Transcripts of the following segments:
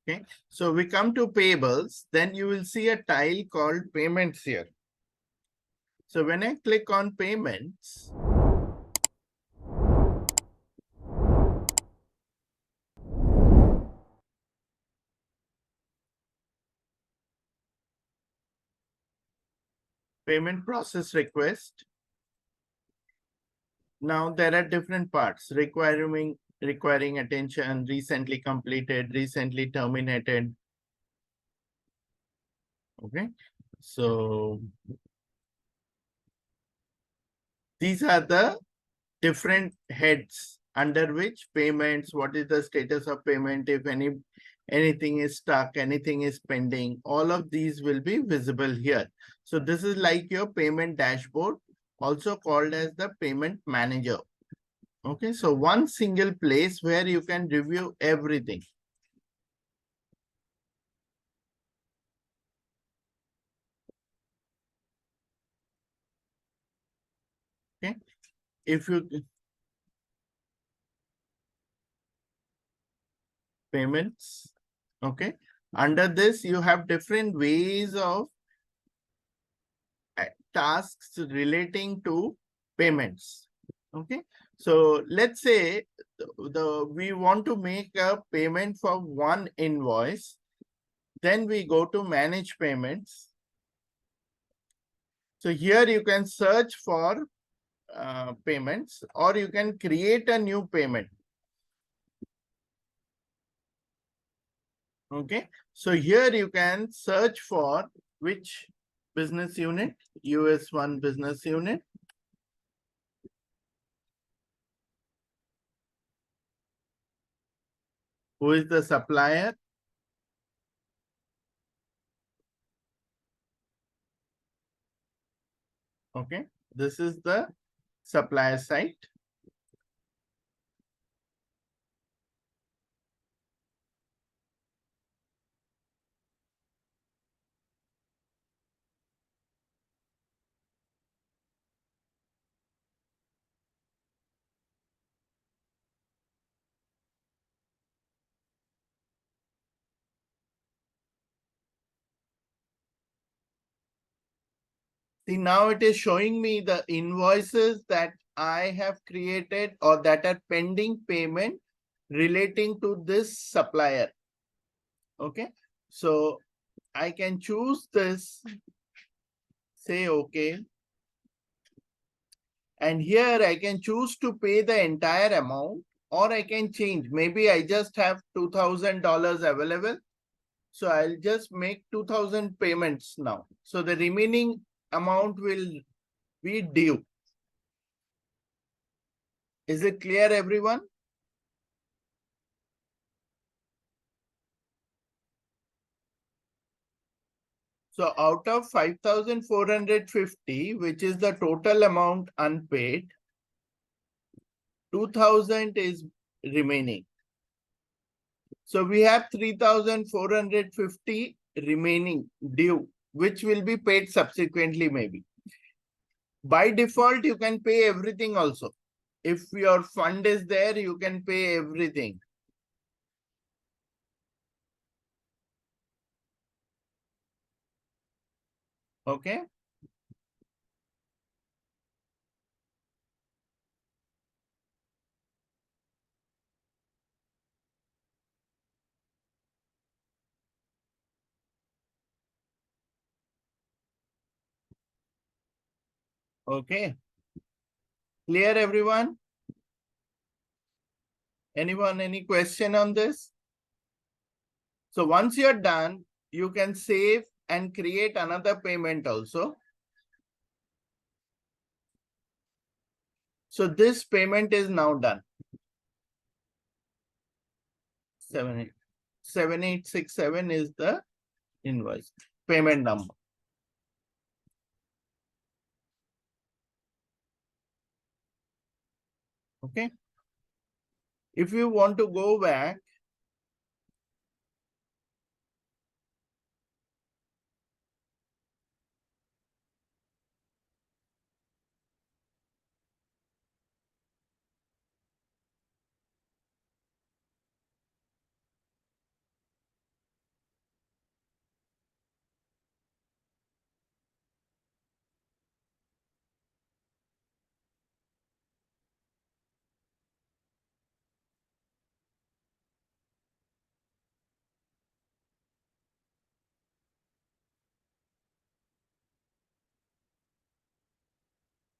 Okay, so we come to payables, then you will see a tile called payments here. So when I click on payments, payment process request. Now there are different parts requiring attention, recently completed, recently terminated. Okay, so these are the different heads under which payments, what is the status of payment, if anything is stuck, anything is pending, all of these will be visible here. So this is like your payment dashboard, also called as the payment manager. Okay, so one single place where you can review everything. Okay, if you payments, okay, under this you have different ways of tasks relating to payments. Okay, so let's say we want to make a payment for one invoice, then we go to manage payments. So here you can search for payments, or you can create a new payment. Okay, so here you can search for which business unit, US1 business unit. Who is the supplier? Okay, this is the supplier site. See, now it is showing me the invoices that I have created or that are pending payment relating to this supplier. Okay, so I can choose this, say okay. And here I can choose to pay the entire amount, or I can change. Maybe I just have $2,000 available. So I'll just make 2,000 payments now. So the remaining amount will be due. Is it clear, everyone? So out of 5,450, which is the total amount unpaid, 2,000 is remaining. So we have 3,450 remaining due, which will be paid subsequently maybe. By default, you can pay everything also. If your fund is there, you can pay everything. Okay. Okay. Clear, everyone? Anyone, any question on this? So once you're done, you can save and create another payment also. So this payment is now done. 7867 is the invoice payment number. Okay. If you want to go back,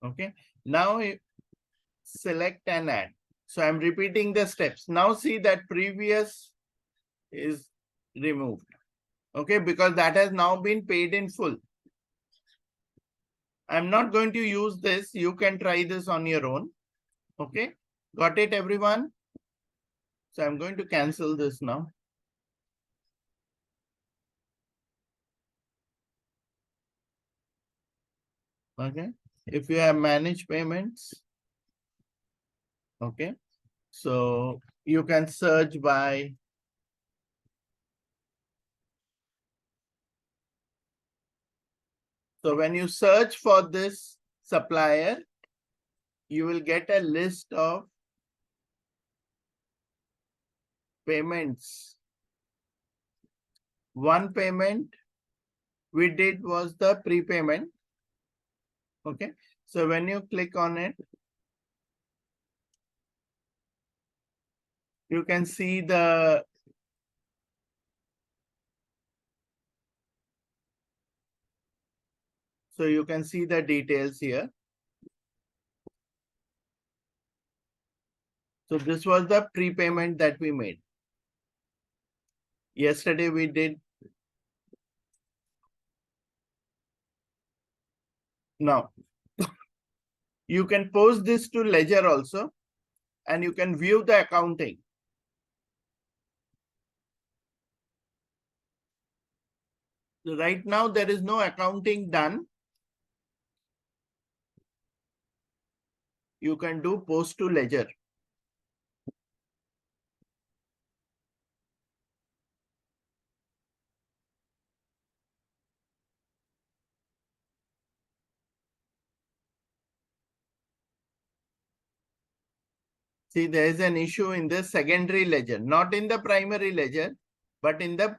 Okay. Now select and add. So I'm repeating the steps. Now see that previous is removed. Okay, because that has now been paid in full. I'm not going to use this. You can try this on your own. Okay, got it, everyone? So I'm going to cancel this now. Okay, if you have managed payments, okay, so you can search by so when you search for this supplier, you will get a list of payments. One payment we did was the prepayment. Okay, so when you click on it, you can see the details here. So this was the prepayment that we made. Yesterday we did. Now you can post this to Ledger also, and you can view the accounting. So right now there is no accounting done. You can do post to Ledger. See, there is an issue in the secondary ledger, not in the primary ledger, but in the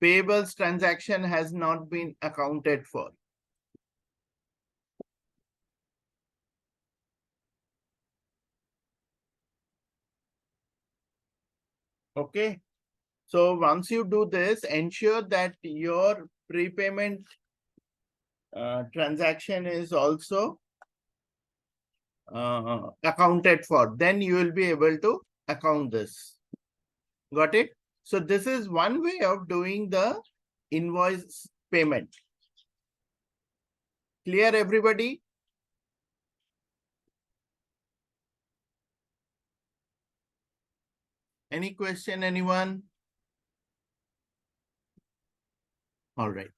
payables transaction has not been accounted for. Okay. So once you do this, ensure that your prepayment transaction is also accounted for. Then you will be able to account this. Got it? So this is one way of doing the invoice payment. Clear, everybody? Any question, anyone? All right.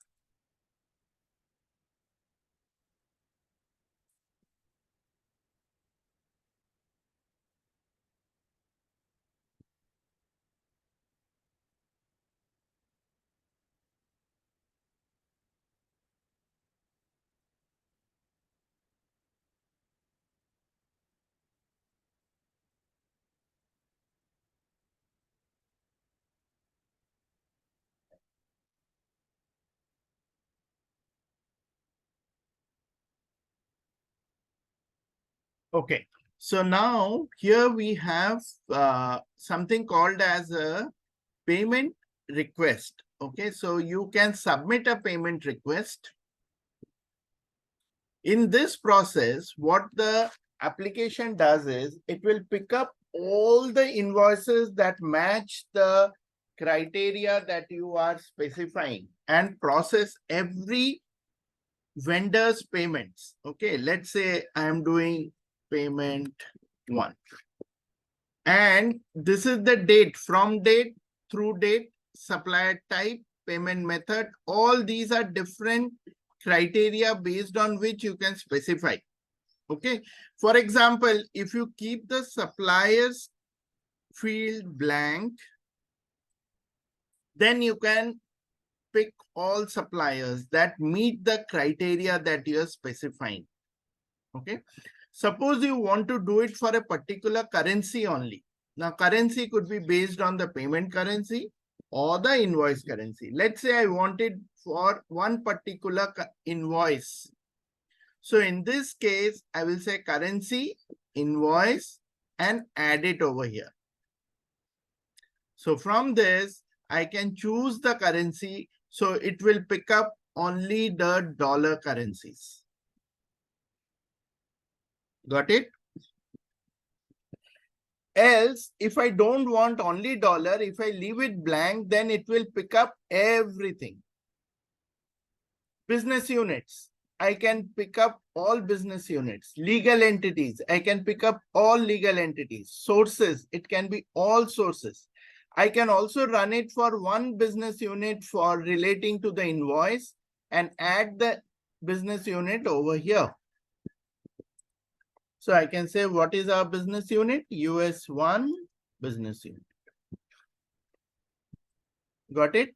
Okay. So now here we have something called as a payment request. Okay. So you can submit a payment request. In this process, what the application does is it will pick up all the invoices that match the criteria that you are specifying and process every vendor's payments. Okay, let's say I am doing payment 1. And this is the date, from date, through date, supplier type, payment method. All these are different criteria based on which you can specify. Okay. For example, if you keep the suppliers field blank, then you can pick all suppliers that meet the criteria that you are specifying. Okay. Suppose you want to do it for a particular currency only. Now, currency could be based on the payment currency or the invoice currency. Let's say I wanted for one particular invoice. So in this case, I will say currency, invoice, and add it over here. So from this, I can choose the currency. So it will pick up only the dollar currencies. Got it? Else, if I don't want only dollar, if I leave it blank, then it will pick up everything. Business units, I can pick up all business units. Legal entities, I can pick up all legal entities. Sources, it can be all sources. I can also run it for one business unit for relating to the invoice and add the business unit over here. So I can say, what is our business unit? US1 business unit. Got it?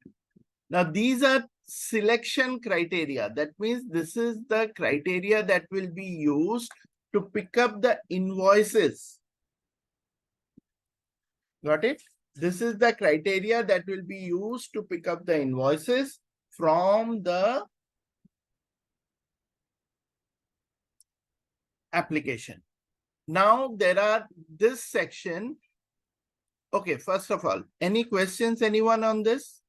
Now, these are selection criteria. That means this is the criteria that will be used to pick up the invoices. Got it? This is the criteria that will be used to pick up the invoices from the application. Now, there are this section. Okay, first of all, any questions, anyone on this?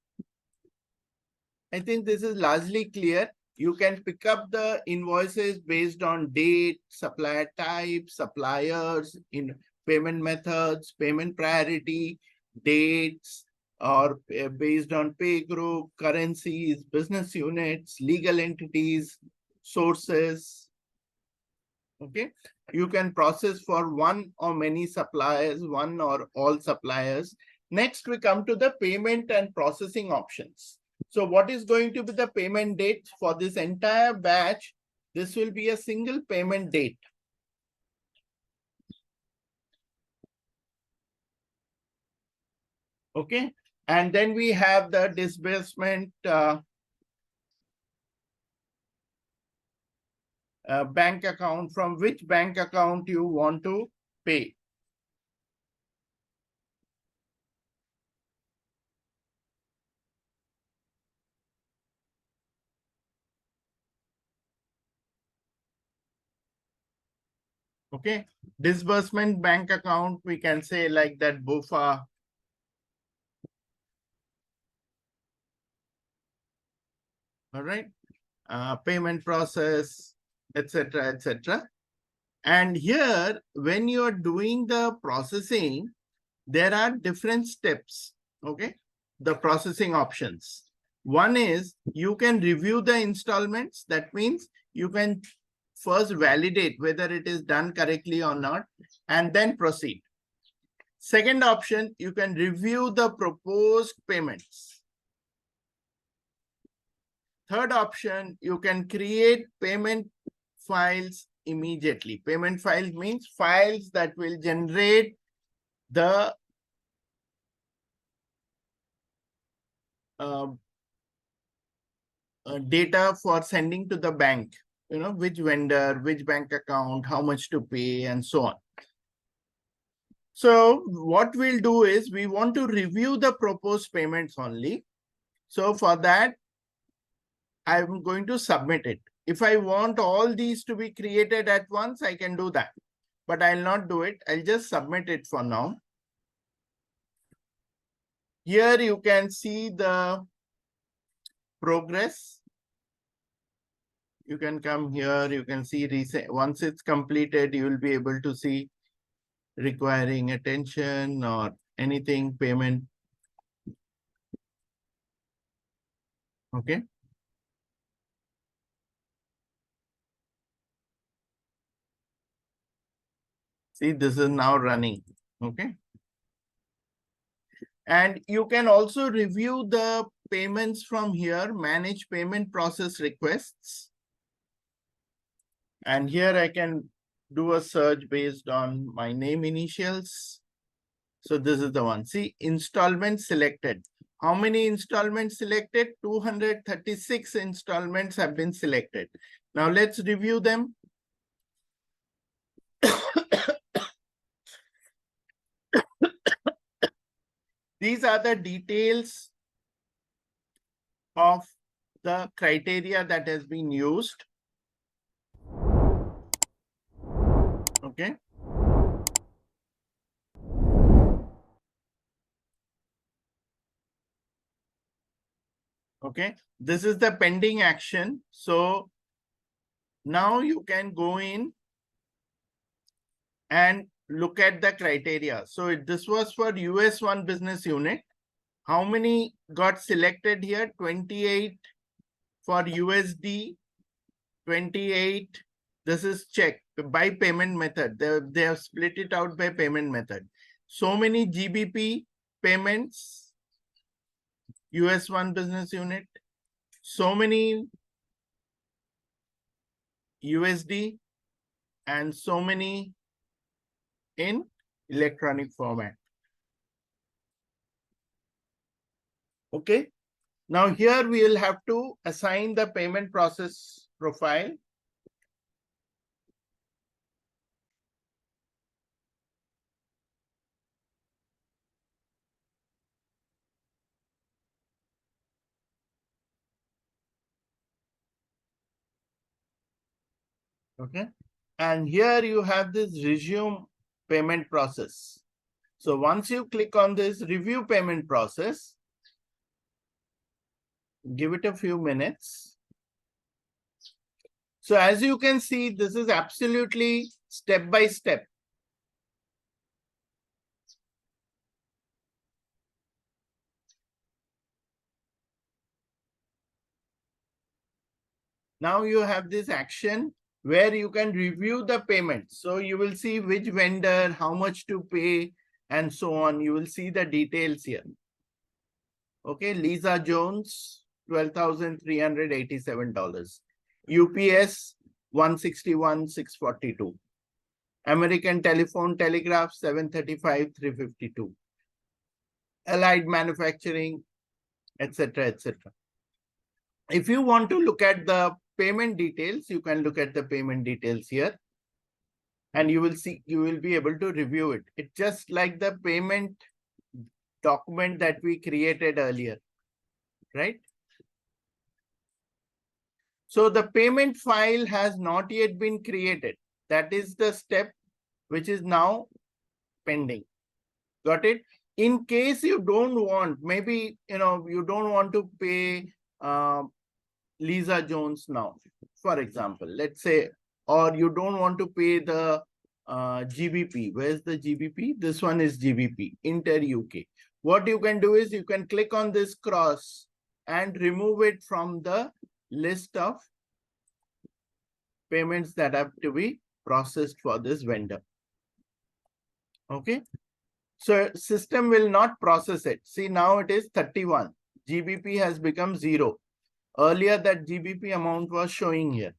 I think this is largely clear. You can pick up the invoices based on date, supplier type, suppliers, in payment methods, payment priority, dates, or based on pay group, currencies, business units, legal entities, sources. Okay. You can process for one or many suppliers, one or all suppliers. Next, we come to the payment and processing options. So what is going to be the payment date for this entire batch? This will be a single payment date. Okay. And then we have the disbursement bank account, from which bank account you want to pay. Okay. Disbursement bank account, we can say like that BOFA. All right. Payment process, etc., etc. And here, when you are doing the processing, there are different steps. Okay. The processing options. One is you can review the installments. That means you can first validate whether it is done correctly or not, and then proceed. Second option, you can review the proposed payments. Third option, you can create payment files immediately. Payment files means files that will generate the data for sending to the bank, which vendor, which bank account, how much to pay, and so on. So what we'll do is we want to review the proposed payments only. So for that, I'm going to submit it. If I want all these to be created at once, I can do that. But I'll not do it. I'll just submit it for now. Here you can see the progress. You can come here. You can see once it's completed, you will be able to see requiring attention or anything payment. Okay. See, this is now running. Okay. And you can also review the payments from here, manage payment process requests. And here I can do a search based on my name initials. So this is the one. See, installment selected. How many installments selected? 236 installments have been selected. Now let's review them. These are the details of the criteria that has been used. Okay. Okay, this is the pending action. So now you can go in and look at the criteria. So this was for US1 business unit. How many got selected here? 28 for USD, 28. This is check by payment method. They have split it out by payment method. So many GBP payments, US1 business unit. So many USD and so many in electronic format. Okay. Now here we will have to assign the payment process profile. Okay. And here you have this resume payment process. So once you click on this review payment process, give it a few minutes. So as you can see, this is absolutely step by step. Now you have this action where you can review the payment. So you will see which vendor, how much to pay, and so on. You will see the details here. Okay, Lisa Jones, $12,387. UPS, 161,642. American Telephone Telegraph, 735,352. Allied Manufacturing, etc., etc. If you want to look at the payment details, you can look at the payment details here. And you will see, you will be able to review it. It's just like the payment document that we created earlier, right? So the payment file has not yet been created. That is the step which is now pending. Got it? In case you don't want, maybe, you don't want to pay Lisa Jones now, for example, let's say, or you don't want to pay the GBP. Where's the GBP? This one is GBP, Inter UK. What you can do is you can click on this cross and remove it from the list of payments that have to be processed for this vendor. Okay. So system will not process it. See, now it is 31. GBP has become 0. Earlier that GBP amount was showing here.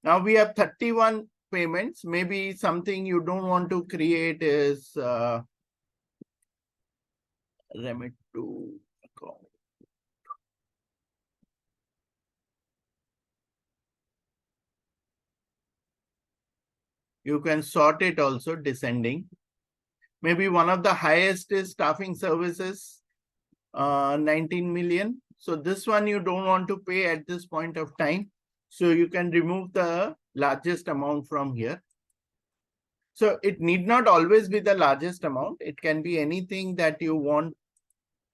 Now we have 31 payments. Maybe something you don't want to create is remit to account. You can sort it also descending. Maybe one of the highest is staffing services, 19 million. So this one you don't want to pay at this point of time. So you can remove the largest amount from here. So it need not always be the largest amount. It can be anything that you want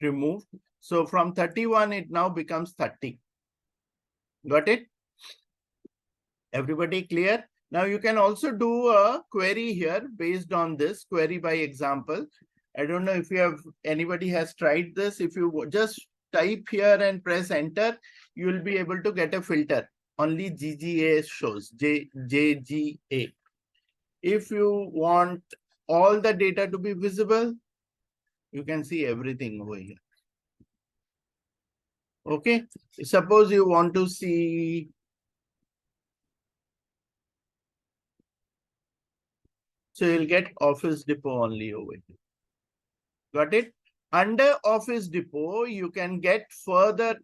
removed. So from 31, it now becomes 30. Got it? Everybody clear? Now you can also do a query here based on this query by example. I don't know if you have, anybody has tried this. If you just type here and press enter, you will be able to get a filter. Only GGA shows, JGA. If you want all the data to be visible, you can see everything over here. Okay. Suppose you want to see, so you'll get Office Depot only over here. Got it? Under Office Depot, you can get further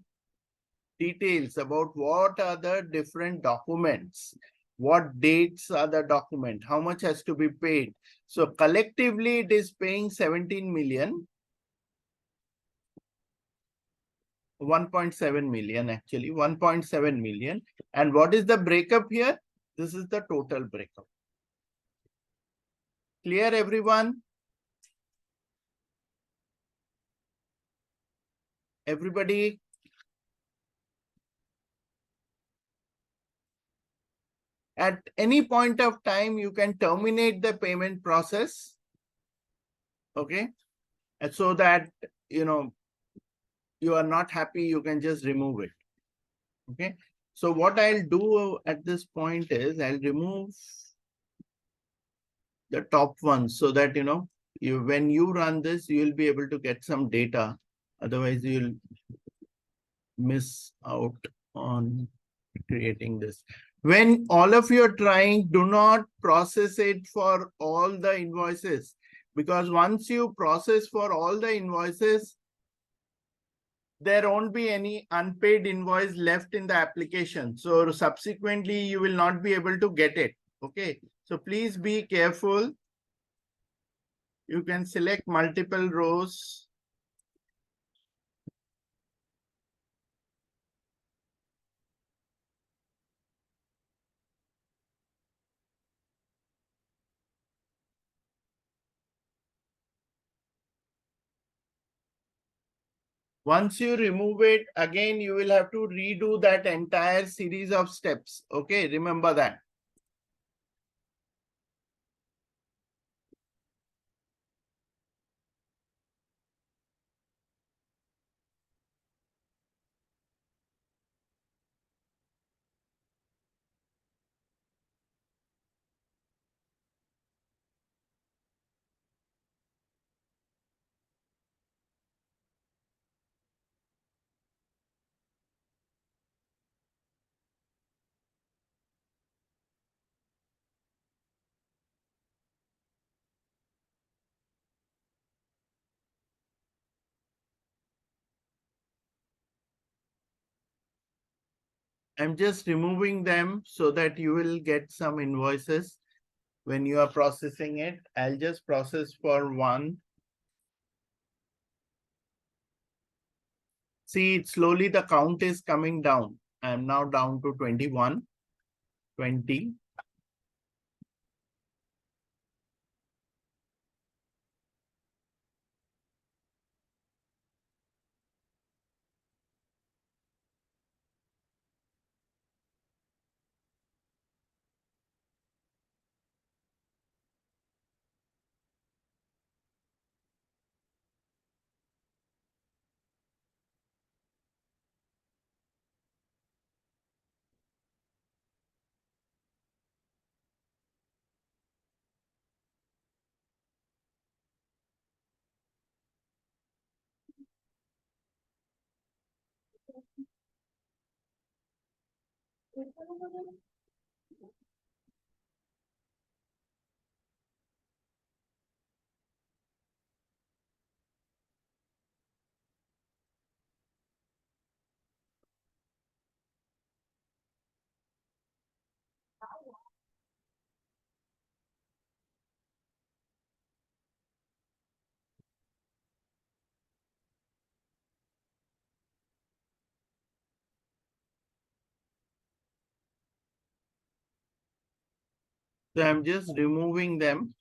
details about what are the different documents, what dates are the document, how much has to be paid. So collectively, it is paying 17 million. 1.7 million actually, 1.7 million. And what is the breakup here? This is the total breakup. Clear, everyone? Everybody? at any point of time, you can terminate the payment process. Okay. And so that, you are not happy, you can just remove it. Okay. So what I'll do at this point is I'll remove the top one so that, when you run this, you'll be able to get some data. Otherwise, you'll miss out on creating this. When all of you are trying, do not process it for all the invoices, because once you process for all the invoices, there won't be any unpaid invoice left in the application. So subsequently, you will not be able to get it. Okay. So please be careful. You can select multiple rows. Once you remove it, again, you will have to redo that entire series of steps. Okay, remember that. I'm just removing them so that you will get some invoices when you are processing it. I'll just process for one. See, slowly the count is coming down. I'm now down to 21, 20. So I'm just removing them.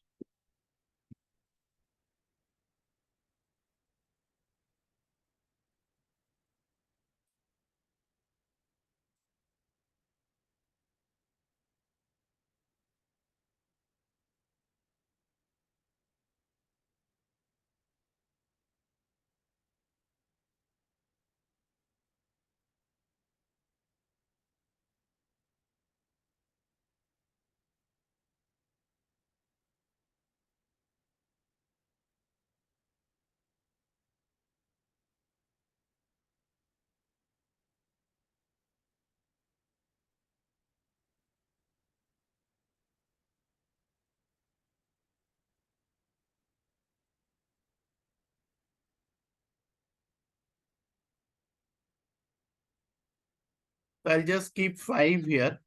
So I'll just keep 5 here.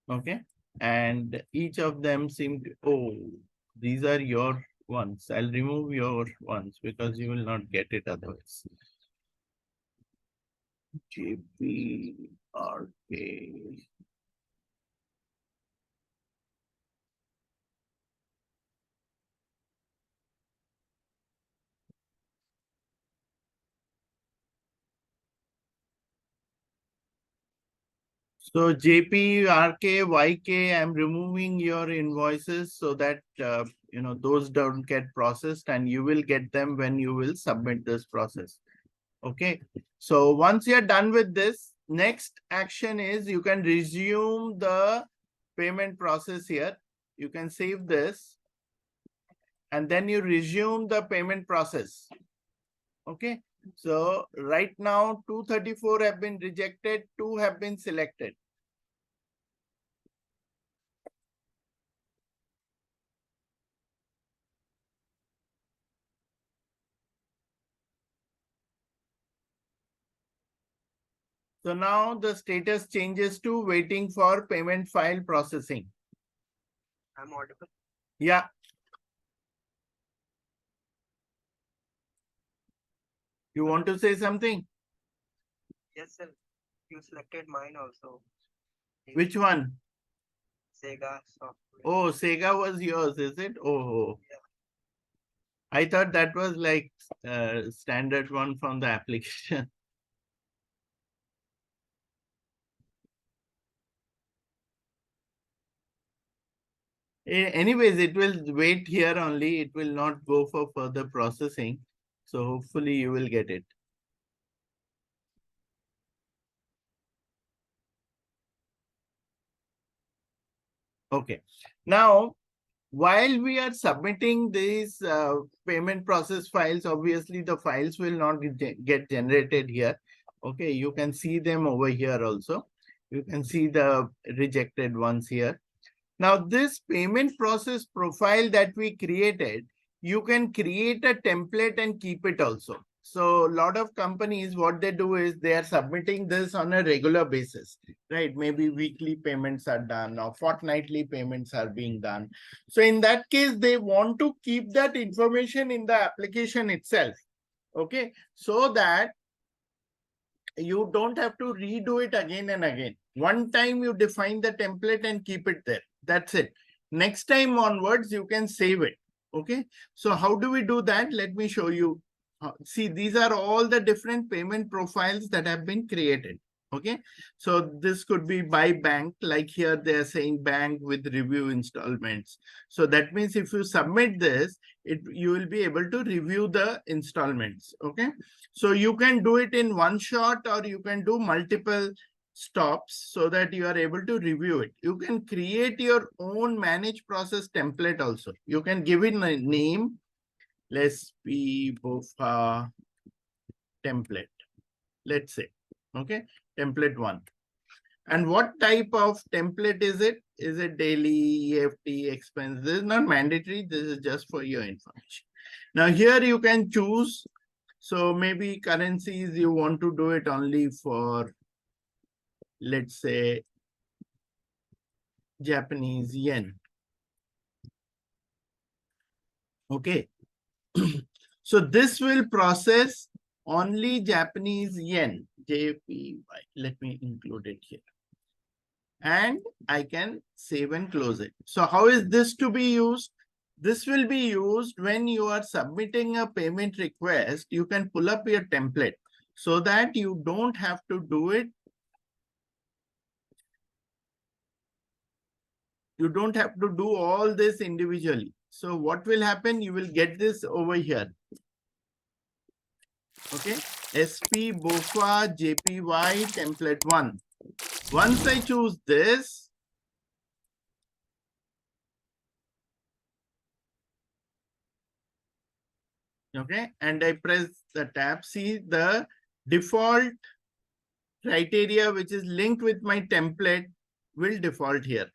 Okay. And each of them seem to, oh, these are your ones. I'll remove your ones because you will not get it otherwise. JPRK. So JP, RK, YK, I'm removing your invoices so that those don't get processed, and you will get them when you will submit this process. Okay. So once you're done with this, next action is you can resume the payment process here. You can save this and then you resume the payment process. Okay. So right now 234 have been rejected, 2 have been selected. So now the status changes to waiting for payment file processing. I'm audible. Yeah. You want to say something? Yes, sir. You selected mine also. Which one? Sega software. Oh, Sega was yours, is it? Oh, Yeah. I thought that was like standard one from the application. Anyways, it will wait here only. It will not go for further processing. So hopefully you will get it. Okay. Now, while we are submitting these payment process files, obviously the files will not get generated here. Okay, you can see them over here also. You can see the rejected ones here. Now, this payment process profile that we created, you can create a template and keep it also. So a lot of companies, what they do is they are submitting this on a regular basis, right? Maybe weekly payments are done or fortnightly payments are being done. So in that case, they want to keep that information in the application itself. Okay, so that you don't have to redo it again and again. One time you define the template and keep it there. That's it. Next time onwards, you can save it. Okay. So how do we do that? Let me show you. See, these are all the different payment profiles that have been created. Okay. So this could be by bank, like here they are saying bank with review installments. So that means if you submit this, you will be able to review the installments. Okay. So you can do it in one shot or you can do multiple stops so that you are able to review it. You can create your own manage process template also. You can give it a name. Let's be BOFA template. Let's say, okay, template 1. And what type of template is it? Is it daily, EFT, expense? This is not mandatory. This is just for your information. Now here you can choose. So maybe currencies, you want to do it only for, let's say, Japanese yen. Okay. So this will process only Japanese yen, JPY. Let me include it here. And I can save and close it. So how is this to be used? This will be used when you are submitting a payment request. You can pull up your template so that you don't have to do it. You don't have to do all this individually. So what will happen? You will get this over here. Okay. SP BOFA JPY template 1. Once I choose this, okay, and I press the tab, see the default criteria which is linked with my template will default here.